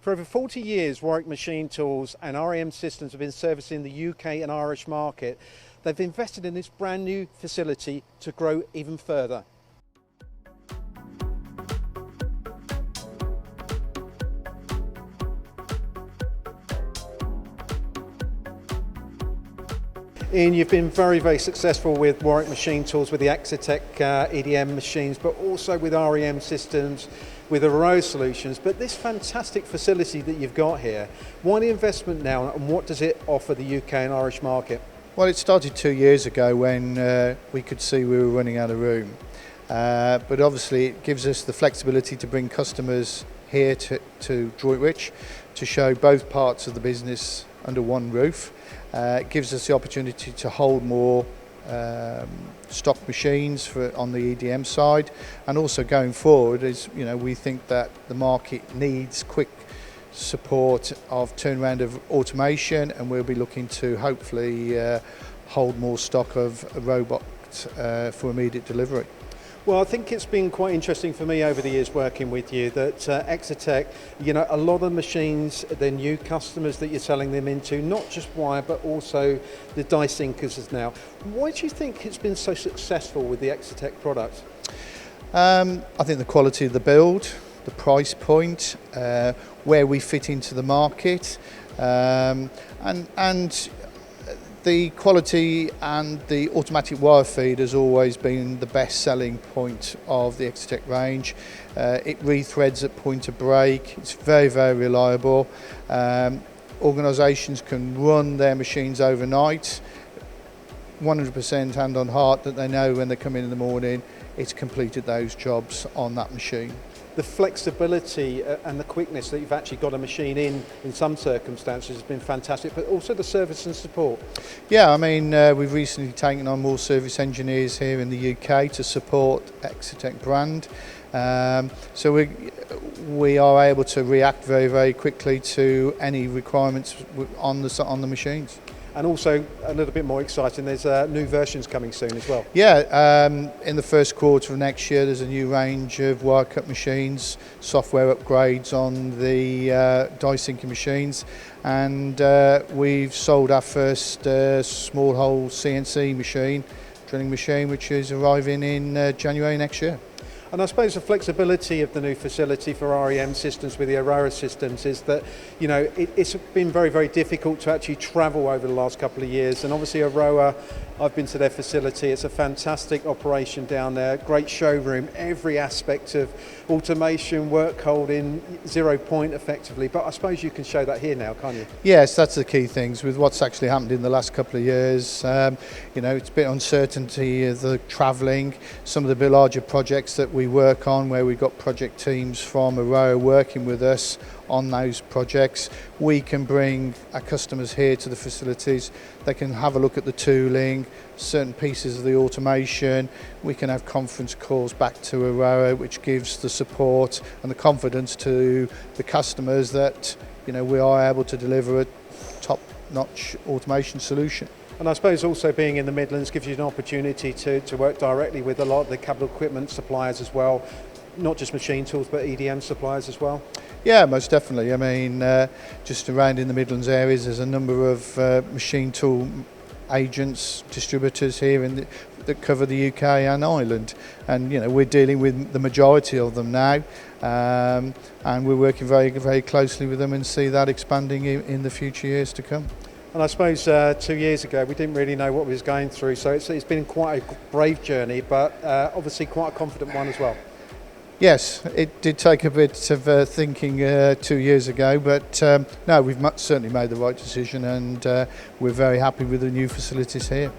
For over 40 years, Warwick Machine Tools and REM Systems have been servicing the UK and Irish market. They've invested in this brand new facility to grow even further. Ian, you've been very successful with Warwick Machine Tools with the Excetek EDM machines, but also with REM Systems, with EROWA solutions. But this fantastic facility that you've got here, why the investment now and what does it offer the UK and Irish market? Well, it started 2 years ago when we could see we were running out of room. But obviously it gives us the flexibility to bring customers here to Droitwich to show both parts of the business under one roof. It gives us the opportunity to hold more stock machines on the EDM side, and also going forward, we think that the market needs quick support of turnaround of automation, and we'll be looking to hopefully hold more stock of robots for immediate delivery. Well, I think it's been quite interesting for me over the years working with you that Excetek, a lot of the machines, they're new customers that you're selling them into, not just wire, but also the die sinkers as now. Why do you think it's been so successful with the Excetek product? I think the quality of the build, the price point, where we fit into the market, and the quality and the automatic wire feed has always been the best selling point of the Excetek range. It rethreads at point of break. It's very reliable. Organisations can run their machines overnight, 100% hand on heart that they know when they come in the morning it's completed those jobs on that machine. The flexibility and the quickness that you've actually got a machine in some circumstances has been fantastic, but also the service and support. Yeah, I mean, we've recently taken on more service engineers here in the UK to support Excetek brand. So we are able to react very quickly to any requirements on the machines. And also a little bit more exciting, there's new versions coming soon as well. Yeah, in the first quarter of next year there's a new range of wire cut machines, software upgrades on the die sinking machines, and we've sold our first small hole CNC machine, drilling machine, which is arriving in January next year. And I suppose the flexibility of the new facility for REM Systems with the EROWA systems is that, it's been very difficult to actually travel over the last couple of years. And obviously EROWA, I've been to their facility, it's a fantastic operation down there, great showroom, every aspect of automation, work holding, 0 point effectively. But I suppose you can show that here now, can't you? Yes, that's the key things with what's actually happened in the last couple of years. It's a bit uncertainty of the travelling, some of the larger projects that we work on where we've got project teams from EROWA working with us on those projects. We can bring our customers here to the facilities, they can have a look at the tooling, certain pieces of the automation. We can have conference calls back to EROWA, which gives the support and the confidence to the customers that we are able to deliver a top-notch automation solution. And I suppose also being in the Midlands gives you an opportunity to work directly with a lot of the capital equipment suppliers as well, not just machine tools but EDM suppliers as well. Yeah, most definitely. I mean, just around in the Midlands areas there's a number of machine tool agents, distributors here that cover the UK and Ireland, and we're dealing with the majority of them now, and we're working very closely with them and see that expanding in the future years to come. And I suppose 2 years ago we didn't really know what we was going through, so it's been quite a brave journey, but obviously quite a confident one as well. Yes, it did take a bit of thinking 2 years ago, but no, we've certainly made the right decision, and we're very happy with the new facilities here.